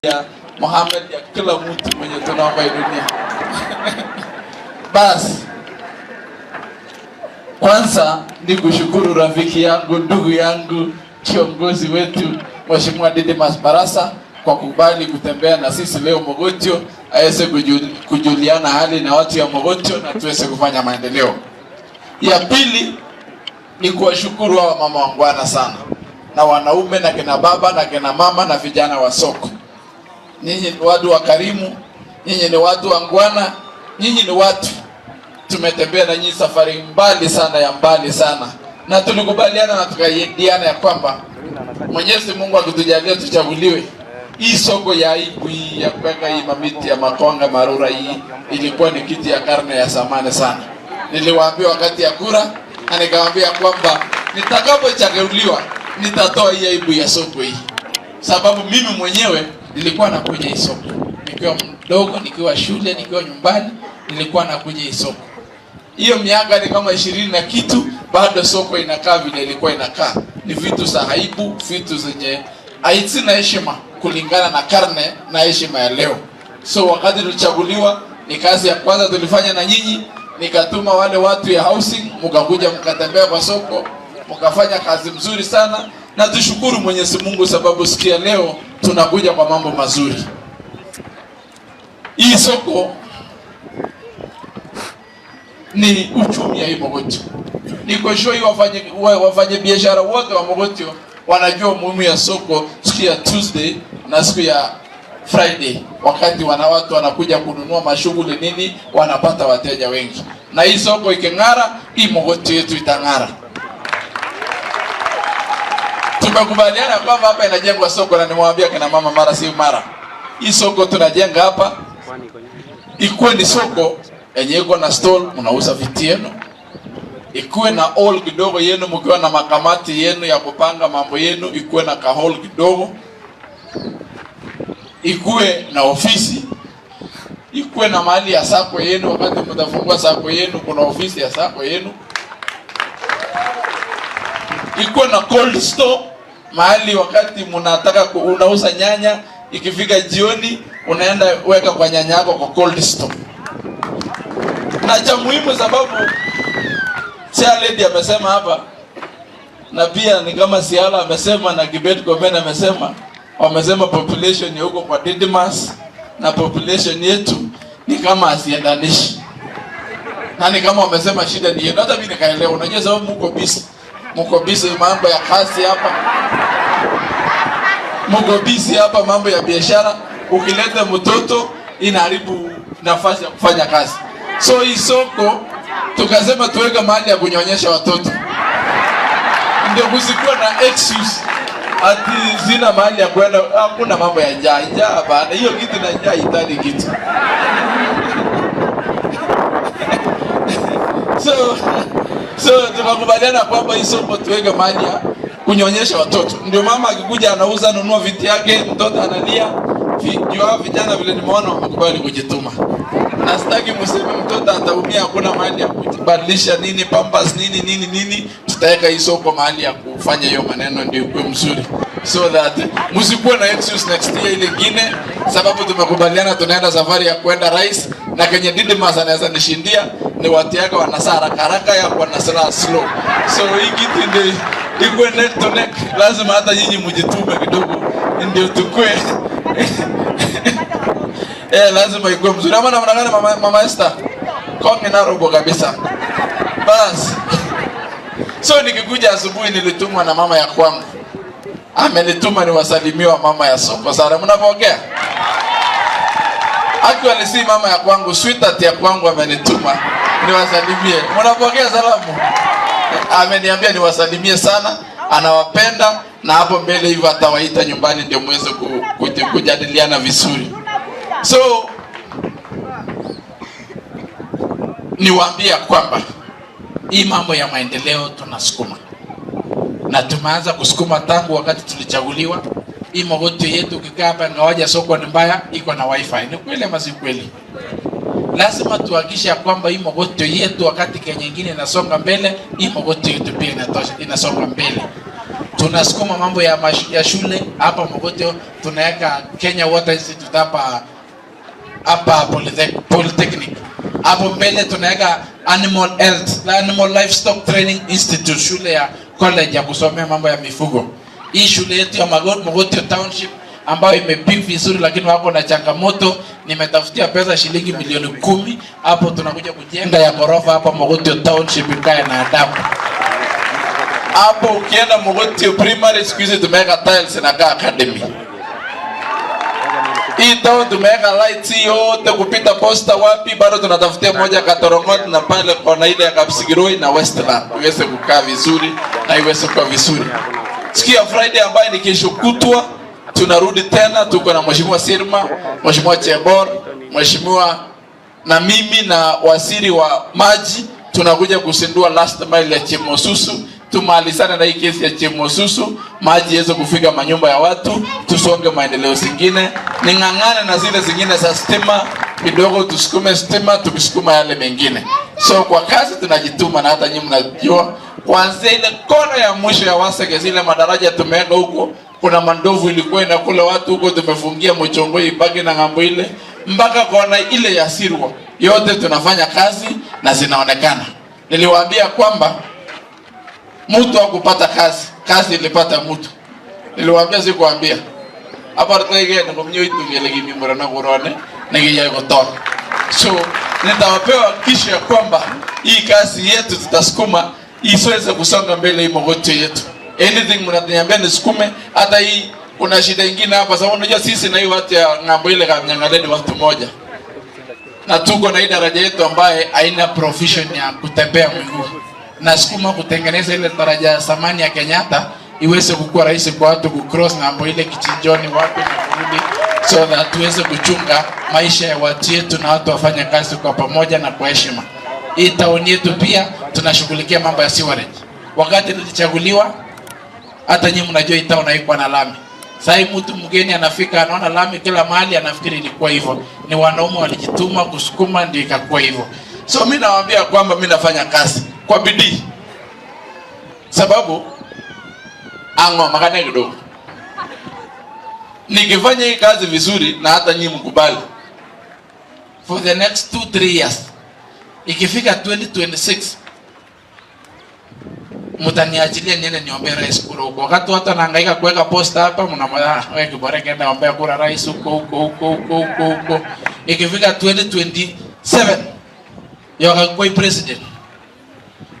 ya Muhammad ya kila mtu mwenye tunaomba dunia. Basi kwanza ni kushukuru rafiki yangu, ndugu yangu, kiongozi wetu Mheshimiwa Didmas Barasa kwa kubali kutembea na sisi leo Mogotio, aweze kujuliana hali na watu ya Mogotio na tuweze kufanya maendeleo. Ya pili ni kuwashukuru hawa mama wangwana sana, na wanaume na kina baba na kina mama na vijana wa soko. Nyinyi ni watu wa karimu, nyinyi ni watu wangwana, nyinyi ni watu tumetembea na nyinyi safari mbali sana, na tulikubaliana na tukaidiana ya kwamba Mwenyezi Mungu akitujalia tuchaguliwe, hii soko ya aibu hii ya kuweka hii mamiti ya makonga marura hii ilikuwa ni kiti ya karne ya zamani sana. Niliwaambia wakati ya kura, na nikawaambia kwamba nitakapochaguliwa nitatoa hii aibu ya soko hii, sababu mimi mwenyewe nilikuwa nakuja hii soko nikiwa mdogo, nikiwa shule, nikiwa nyumbani, nilikuwa nakuja hii soko. Hiyo miaka ni kama 20 na kitu, bado soko inakaa vile ilikuwa inakaa. Ni vitu za aibu, vitu zenye haina heshima kulingana na karne na heshima ya leo. So wakati tulichaguliwa, ni kazi ya kwanza tulifanya na nyinyi, nikatuma wale watu ya housing, mkakuja mkatembea kwa soko, mkafanya kazi mzuri sana, na tushukuru Mwenyezi Mungu sababu sikia leo tunakuja kwa mambo mazuri. Hii soko ni uchumi ya hii Mogotio. Niko sure wafanye biashara wote wa Mogotio wanajua umuhimu ya soko siku ya Tuesday na siku ya Friday, wakati watu wanakuja kununua mashughuli nini, wanapata wateja wengi. Na hii soko iking'ara, hii Mogotio yetu itang'ara. Tumekubaliana kwamba hapa inajengwa soko, na nimwambia kina mama mara si mara, hii soko tunajenga hapa ikuwe ni soko yenye iko na stall, mnauza vitu yenu, ikuwe na hall kidogo yenu, mkiwa na makamati yenu ya kupanga mambo yenu, ikuwe na ka hall kidogo, ikuwe na ofisi, ikuwe na mahali ya sako yenu, wakati mtafungua sako yenu kuna ofisi ya sako yenu, ikuwe na cold store, mahali wakati mnataka unauza nyanya, ikifika jioni unaenda weka kwa nyanya yako kwa cold store. Na cha muhimu sababu Chair Lady amesema hapa, na pia ni kama Siala amesema na Kibet Komen amesema, wamesema population ya huko kwa Didmas na population yetu ni kama asiendanishi. Na ni kama wamesema shida ni yetu. Hata mimi nikaelewa, unajua sababu mko busy mambo ya kazi hapa. Mko busy hapa mambo ya biashara, ukileta mtoto inaharibu nafasi ya kufanya kazi. So hii soko tukasema tuweke mahali ya kunyonyesha watoto, ndio kusikuwa na excuse ati zina mahali ya kwenda. Hakuna mambo ya njaa bana, hiyo kitu na njaa itani kitu. So tukakubaliana kwamba hii soko tuweke mahali ya kunyonyesha watoto, ndio mama akikuja anauza nunua vitu yake, mtoto analia. Vijana vile nimeona wamekubali kujituma. Na sitaki mseme mtoto ataumia, hakuna mahali ya kubadilisha nini, pampers nini. Tutaweka hii soko mahali ya kufanya hiyo maneno ndio kwa mzuri. So that msikuwe na excuse next year ile nyingine, sababu tumekubaliana tunaenda safari ya kwenda rais, na Kenya Didmas anaweza nishindia ni watu yake wanasara haraka ya kwa nasara slow. So hii kitu ndio iko neck to neck, lazima hata nyinyi mjitume kidogo ndio tukue. Lazima ikuwe mzuri. Ama namna gani mama Esther? Kongi na robo kabisa. Bas. So nikikuja asubuhi nilitumwa na mama ya kwangu. Amenituma niwasalimiwa mama ya soko. Sasa mnapokea? Actually si mama ya kwangu, sweetheart ya kwangu amenituma niwasalimie. Mnapokea salamu? Ameniambia niwasalimie sana, anawapenda, na hapo mbele hivyo atawaita nyumbani ndio muweze kujadiliana vizuri. So niwaambia kwamba hii mambo ya maendeleo tunasukuma, na tumeanza kusukuma tangu wakati tulichaguliwa. Hii Mogotio yetu ukikaa hapa ngawaja soko ni mbaya, iko na wifi. Ni kweli ama si kweli? Lazima tuhakikishe kwamba hii Mogotio yetu wakati Kenya nyingine inasonga mbele, hii Mogotio yetu pia inasonga mbele. Tunasukuma mambo ya shule hapa Mogotio, tunaweka Kenya Water Institute hapa Polytechnic. Hapo mbele tunaweka Animal Livestock Training Institute, shule ya college ya kusomea mambo ya mifugo. Hii shule yetu ya Mogotio Township ambayo imepimwa vizuri, lakini wako na changamoto. Nimetafutia pesa shilingi milioni 10. Hapo tunakuja kujenga ya ghorofa hapa Mogotio Township ikae na adabu. Hapo ukienda Mogotio Primary siku hizi tumeweka tiles na academy. Hii town tumeweka lights yote kupita posta wapi, bado tunatafutia moja Katorongot na pale kona ile ya Kapsigiroi na Westland iweze kukaa vizuri na iweze kuwa vizuri. Siku ya Friday ambayo ni kesho kutwa tunarudi tena, tuko na Mheshimiwa Sirma, Mheshimiwa Chebor, Mheshimiwa na mimi na waziri wa maji, tunakuja kusindua last mile ya Chemosusu. Tumalizane na hii kesi ya Chemosusu, maji yaweze kufika manyumba ya watu, tusonge maendeleo zingine. Ningangane na zile zingine za stima kidogo, tusukume stima, tukisukuma yale mengine. So kwa kazi tunajituma, na hata nyinyi mnajua kuanzia ile kona ya mwisho ya Waseke, zile madaraja tumeweka huko, kuna mandovu ilikuwa inakula watu huko, tumefungia Mochongoi ibaki na ngambo ile mpaka kona ile ya Sirwa. Yote tunafanya kazi na zinaonekana. Niliwaambia kwamba mtu hakupata kazi ilipata mtu. Niliwaambia sikuambia. Hapa tutege na kumnyo itungele kimimura na kurone na kijai kutoa. So nitawapewa kisha kwamba hii kazi yetu tutasukuma isiweze kusonga mbele hii Mogotio yetu. Anything mnaniambia nisukume, hata hii kuna shida nyingine hapa sababu unajua sisi na hii watu ya ngambo ile Kamnyangaleni watu moja. Na tuko na hii daraja yetu ambaye haina provision ya kutembea miguu. Na sukuma kutengeneza ile daraja ya samani ya Kenyatta iweze kukua rahisi kwa watu kucross ngambo ile Kichinjoni watu na kurudi, so that tuweze kuchunga maisha ya watu yetu na watu wafanye kazi kwa pamoja na kwa heshima. Hii town yetu pia tunashughulikia mambo ya sewerage. Wakati nilichaguliwa, hata nyinyi mnajua hii town haikuwa na lami. Sasa mtu mgeni anafika anaona lami kila mahali, anafikiri ilikuwa hivyo. Ni wanaume walijituma kusukuma ndio ikakuwa hivyo. So mimi nawaambia kwamba mimi nafanya kazi kwa bidii. Sababu magane kidogo. Nikifanya hii kazi vizuri na hata nyinyi mkubali, for the next 2-3 years, ikifika 2026 mtaniachilia niende niombe rais kura huko. Wakati watu wanahangaika kuweka posta hapa, mnamwambia wewe Kiborek enda ombe kura rais huko. Ikifika 2027 yakakuwa president.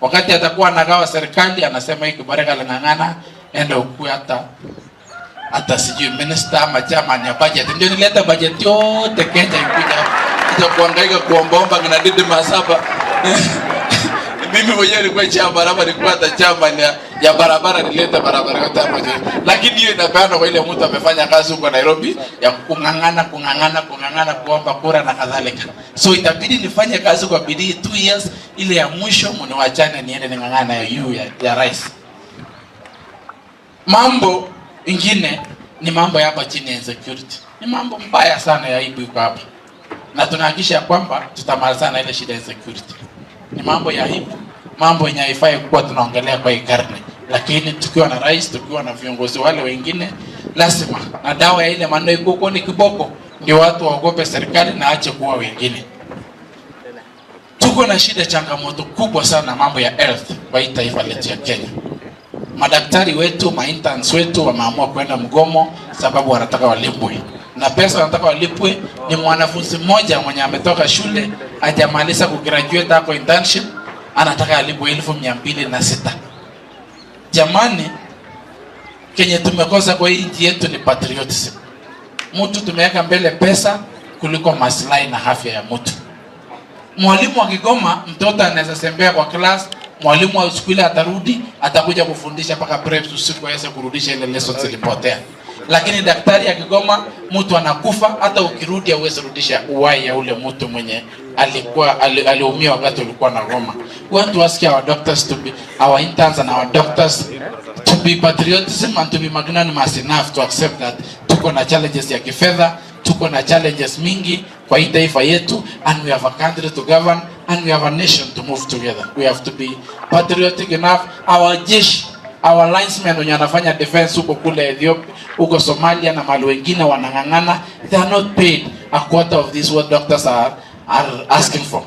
Wakati atakuwa anagawa serikali anasema hii Kiborek alingangana enda ukue hata sijui minister ama chairman ya budget. Ndio nileta budget yote Kenya ikuja kuhangaika kuombaomba na didi masaba. Mimi mwenyewe nilikuwa chairman hapa, nilikuwa hata chairman ya barabara, nileta barabara yote hapo. Lakini hiyo inapeana kwa ile mtu amefanya kazi huko Nairobi ya kungangana kuomba kura na kadhalika. So itabidi nifanye kazi kwa bidii 2 years, ile ya mwisho mniwachane niende ningangana ya rais. Mambo ingine ni mambo ya hapa chini ya insecurity. Ni mambo mbaya sana ya aibu iko hapa. Na tunahakikisha kwamba tutamalizana ile shida ya insecurity. Ni mambo ya aibu, mambo yenye haifai kuwa tunaongelea kwa hii karne. Lakini tukiwa na rais, tukiwa na viongozi wale wengine, lazima na dawa ya ile maneno iko ni kiboko, ndio watu waogope serikali na ache kuwa wengine. Tuko na shida, changamoto kubwa sana mambo ya health kwa hii taifa letu ya Kenya. Madaktari wetu, interns wetu wameamua kwenda mgomo sababu wanataka walipwe. Na pesa wanataka walipwe ni mwanafunzi mmoja mwenye ametoka shule, hajamaliza kugraduate hapo internship, anataka alipwe 1206. Jamani, Kenya tumekosa kwa hii nchi yetu ni patriotism. Mtu tumeweka mbele pesa kuliko maslahi na afya ya mtu. Mwalimu akigoma, mtoto anaweza sembea kwa class, mwalimu wa shule atarudi, atakuja kufundisha mpaka preps usiku aweze kurudisha ile lessons zilipotea. Lakini daktari akigoma, mtu anakufa, hata ukirudi hauwezi rudisha uhai ya ule mtu mwenye alikuwa aliumia wakati ulikuwa na goma. We want to ask our doctors to be, our interns and our doctors to be patriotism and to be magnanimous enough to accept that tuko na challenges ya kifedha, tuko na challenges mingi kwa hii taifa yetu, and we have a country to govern and we have a nation to move together. We have to be patriotic enough. Our jeshi Our linesmen wenye wanafanya defense huko kule Ethiopia, huko Somalia na mahali wengine wanang'ang'ana, they are not paid a quarter of this what doctors are asking for.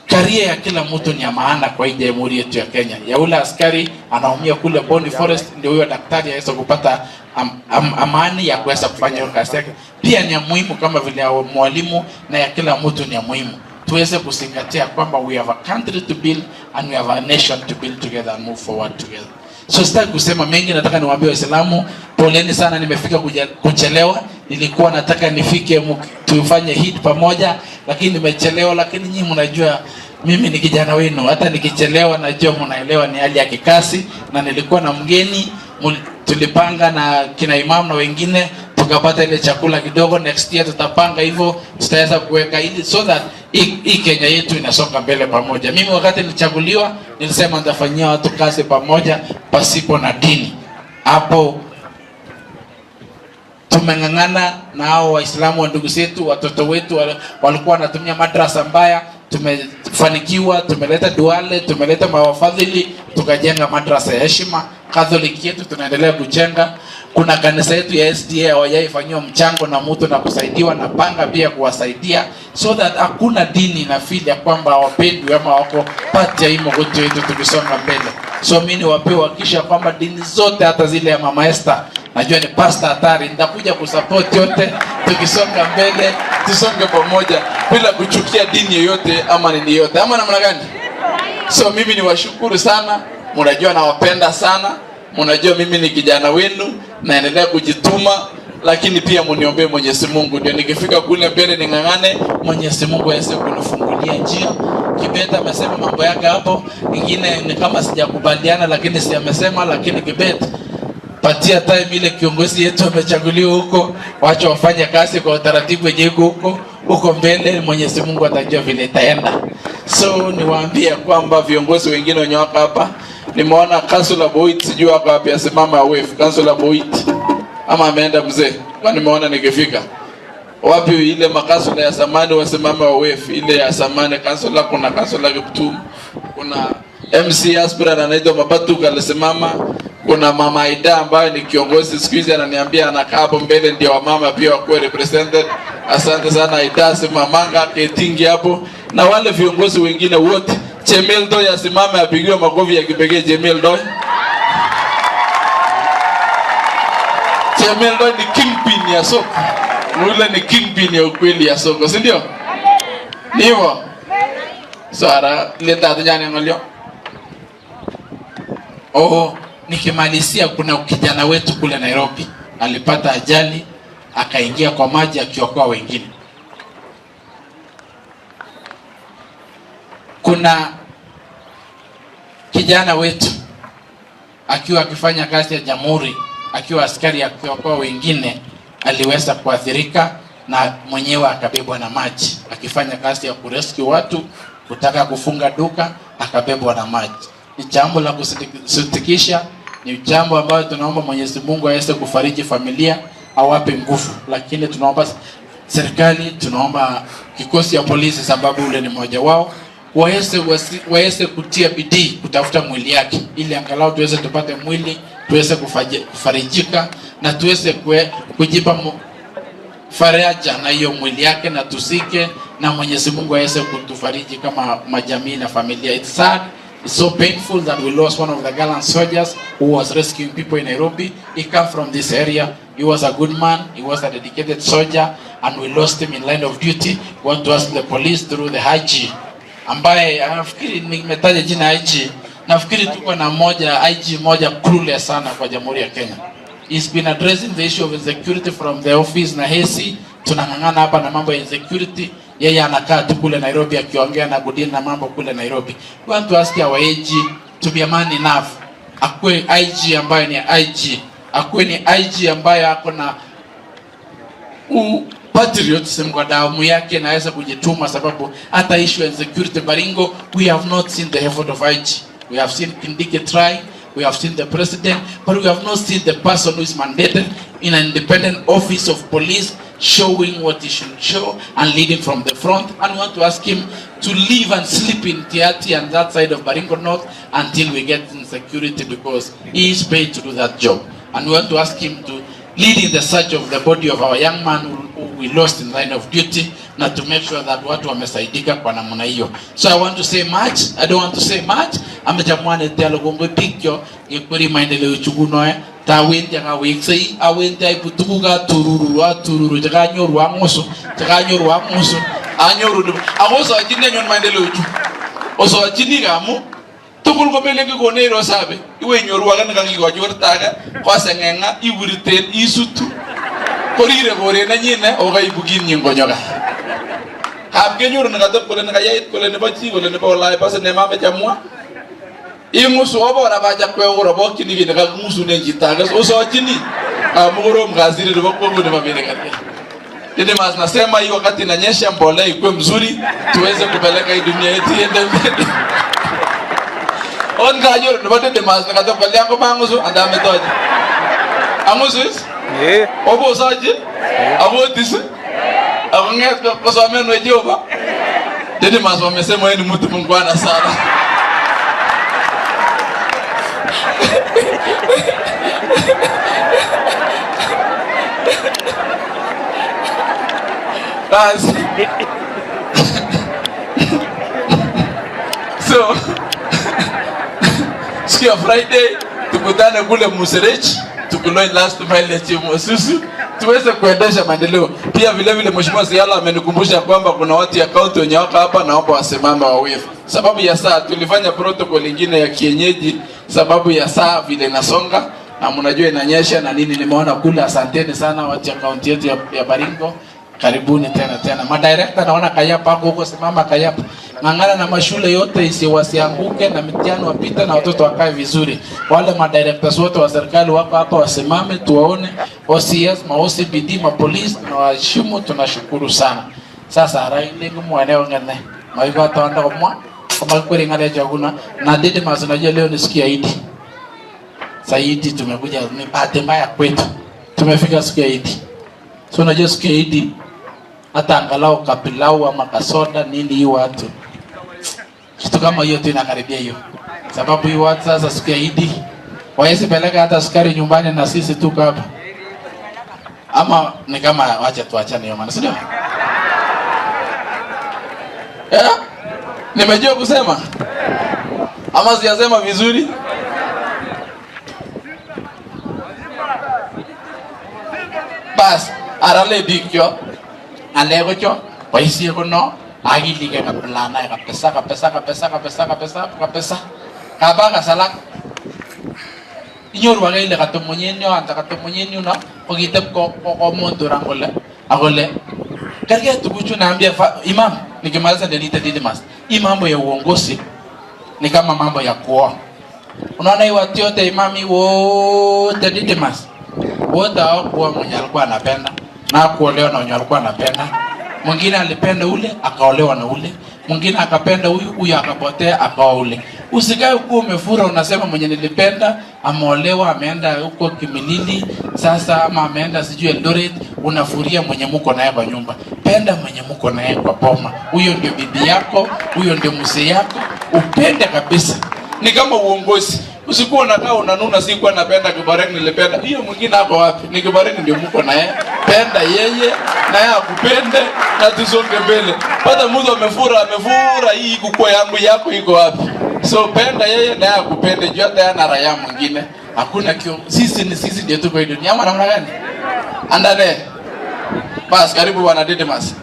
Career ya kila mtu ni ya maana kwa hii jamhuri yetu ya Kenya. Ya ule askari anaumia kule Boni Forest, ndio huyo daktari aweza kupata amani ya kuweza kufanya hiyo kazi yake. Pia ni ya muhimu kama vile ya mwalimu, na ya kila mtu ni ya muhimu. Tuweze kuzingatia kwamba we have a country to build and we have a nation to build together and move forward together. So sitaki kusema mengi, nataka niwaambie Waislamu poleni sana, nimefika kuchelewa. Nilikuwa nataka nifike tufanye hit pamoja, lakini nimechelewa. Lakini nyinyi mnajua mimi ni kijana wenu, hata nikichelewa najua mnaelewa ni hali ya kikasi, na nilikuwa na mgeni, tulipanga na kina imam na wengine, tukapata ile chakula kidogo. Next year tutapanga hivyo, tutaweza kuweka ili so that hii Kenya yetu inasonga mbele pamoja. Mimi wakati nilichaguliwa nilisema nitafanyia watu kazi pamoja pasipo na dini. Hapo tumeng'ang'ana na hao Waislamu wa ndugu zetu, watoto wetu walikuwa wanatumia madrasa mbaya. Tumefanikiwa, tumeleta duale, tumeleta mawafadhili, tukajenga madrasa ya heshima. Catholic yetu tunaendelea kujenga. Kuna kanisa yetu ya SDA hawajaifanywa mchango na mtu na kusaidiwa, na panga pia kuwasaidia, so that hakuna dini na feel ya kwamba hawapendwi ama wako pati ya hii Mogotio yetu tukisonga mbele. So mimi niwapewa kisha kwamba dini zote, hata zile ya Mama Esther, najua ni pastor hatari, nitakuja kusupport yote, tukisonga mbele, tusonge pamoja bila kuchukia dini yoyote ama nini yote, ama namna gani? So mimi niwashukuru sana, mnajua nawapenda sana, mnajua mimi ni kijana wenu, naendelea kujituma, lakini pia mniombee Mwenyezi Mungu ndio nikifika kule mbele ning'ang'ane, Mwenyezi Mungu aweze kunifungulia njia. Kibeta amesema mambo yake hapo, ingine ni kama sijakubaliana, lakini si amesema, lakini Kibeta patia time ile kiongozi yetu amechaguliwa huko, wacha wafanye kazi kwa utaratibu wenyewe huko mbele, Mwenyezi Mungu atajua vile itaenda. So niwaambie kwamba viongozi wengine wenye wako hapa, nimeona Councilor Boit, sijui wako wapi, asimama wave. Councilor Boit ama ameenda mzee? Kwa nimeona nikifika. Wapi ile makasula ya zamani wasimame wa wave ile ya zamani Councilor? Kuna Councilor Kiptum, kuna MC Aspirant anaitwa Mabatuka alisimama, kuna Mama Aida ambaye ni kiongozi siku hizi ananiambia anakaa hapo mbele ndio wamama pia wakuwe represented. Asante sana Aida, simamanga ketingi hapo, na wale viongozi wengine wote. Jemel Doi asimame apigiwe makofi ya kipekee. Jemel Doi, Jemel Doi ni kingpin ya soko, yule ni kingpin ya ukweli ya soko, si ndio? Ni hivyo. Sara leta tujane ngolio. Nikimalizia, kuna kijana wetu kule Nairobi alipata ajali, akaingia kwa maji akiokoa wengine. Kuna kijana wetu akiwa akifanya kazi ya jamhuri, akiwa askari akiokoa wengine, aliweza kuathirika na mwenyewe akabebwa na maji, akifanya kazi ya kurescue watu, kutaka kufunga duka, akabebwa na maji. Ni jambo la kusitikisha, ni jambo ambalo tunaomba Mwenyezi Mungu aweze kufariji familia, awape nguvu. Lakini tunaomba serikali, tunaomba kikosi ya polisi, sababu ule ni mmoja wao, waweze kutia bidii kutafuta mwili yake, ili angalau tuweze tupate mwili, tuweze kufarijika na tuweze kujipa faraja na hiyo mwili yake, na tusike, na Mwenyezi Mungu aweze kutufariji kama majamii na familia. It's sad, it's so painful that we lost one of the gallant soldiers who was rescuing people in Nairobi. He came from this area. He was a good man. He was a dedicated soldier, and we lost him in line of duty. We want to ask the police through the IG, ambaye nafikiri nimetaja jina IG, nafikiri tuko na IG moja clueless sana kwa Jamhuri ya Kenya. He's been addressing the issue of insecurity from the office na Hesi. Tunang'ang'ana hapa na mambo ya insecurity. Yeye anakaa tu kule Nairobi akiongea na Gudini na mambo kule Nairobi. We want to ask our IG to be a man enough. Akwe IG ambaye ni IG. Akwe ni IG ambaye ako na patriotism kwa damu yake, na aweza kujituma, sababu hata issue of insecurity Baringo, we have not seen the effort of IG. We have seen Kindiki try, we have seen the president, but we have not seen the person who is mandated in an independent office of police showing what he should show and leading from the front. And we want to ask him to live and sleep in Tiati and that side of Baringo North until we get in security, because he is paid to do that job. And we want to ask him to lead in the search of the body of our young man who we lost in line of duty, not to make sure that watu wamesaidika kwa namna hiyo. So I want to say much, I don't want to say much. Amejamwane telo gombe picture yekuri maendeleo chugunoe tawindi anga wexei awenti ai putuga tururu jaganyoru amoso anyoru amoso ajinde nyon maendeleo chu oso ajini gamu tukul ko melenge ko neiro sabe iwe nyoru aga nga ngigo jortaga kwa sengenga iwuriten isutu korire gore na nyine o ga ibugin nyingo nyoga habge nyoru nga to kole nga yait kole ne bachi kole ne bola pase ne mame jamwa imusu obora baja kwe oro bokini gine ga musu ne jitaga oso ajini amugoro mgaziri ndo bokko ne mabene kati Dede mas nasema hii wakati inanyesha mbolea ikuwe mzuri tuweze kupeleka hii dunia yetu iende mbele. On kayo ndo dede mas nakato kalya ko manguso andame toje. Amusis? Eh. Obo saje? Abo tisi? Abanget ko so ameno Jehova. Dede mas wamesema yeye ni mtu mungwana sana. So siku Friday tukutane kule Muserechi, tukuloi last mile ya Chimu Susu, tuweze kuendesha maendeleo. Pia vile vile Mheshimiwa Siala amenikumbusha kwamba kuna watu ya kaunti wenye wako hapa na wapo wasimama wawefu. Sababu ya saa tulifanya protocol nyingine ya kienyeji, sababu ya saa vile nasonga na mnajua inanyesha na nini. Nimeona kule, asanteni sana watu ya kaunti yetu ya Baringo. Karibuni tena. Madirekta naona Kayapa huko, simama Kayapa. Ngangana na mashule yote isiwasianguke na mitihani wapita na watoto wakae vizuri. Wale madirekta wote wa serikali wako hapa wasimame tuwaone. OCS, OCBD, police na washimu, tunashukuru sana. Sasa raingu mwaneo ngene. Maigo ataonda kwa kama kweli ngale jaguna na dede mazunajia leo nisikia Idi. Saidi tumekuja ni bahati mbaya kwetu. Tumefika siku ya Idi. So unajua siku ya Idi hata angalau kapilau ama kasoda nini hii watu. Kitu kama hiyo tu inakaribia hiyo. Sababu hii watu sasa siku ya Idi waesi peleka hata sukari nyumbani na sisi tuko hapa. Ama ni kama wacha tuachane hiyo maana, sio? Nimejua kusema. Ama sijasema vizuri? Bas arale dikyo alego cho paisi ko no agili ke kaplana ka pesa kabaka salak inyoru wale ka tomonyenyo anta ka tomonyenyo na ogitep ko monto rangole agole karge tukuchu naambia imam nikimaliza delita didimas hii mambo ya uongozi ni kama mambo ya kuoa. Unaona hii watu yote imami wote didimas wote hawakuwa mwenye alikuwa anapenda na kuolewa na mwenye alikuwa anapenda. Mwingine alipenda ule akaolewa na ule, mwingine akapenda huyu akapotea akaoa ule. Usikae uko umefura unasema mwenye nilipenda ameolewa ameenda huko Kimilili sasa ama ameenda sijui Eldoret, unafuria mwenye mko naye kwa nyumba. Penda mwenye mko naye kwa boma. Huyo ndio bibi yako, huyo ndio mzee yako, upende kabisa. Ni kama uongozi. Usikuwa unakaa unanuna sikuwa napenda Kiborek nilipenda. Hiyo mwingine hapo wapi? Ni Kiborek ndio mko naye. Penda yeye na yeye akupende na tusonge mbele. Pata mtu amefura hii kukua yangu yako iko wapi? So penda yeye na yeye akupende, jua hata yana raia mwingine. Hakuna sisi ndio tuko hii dunia. Ama namna gani? Andane. Bas karibu bwana Didimas.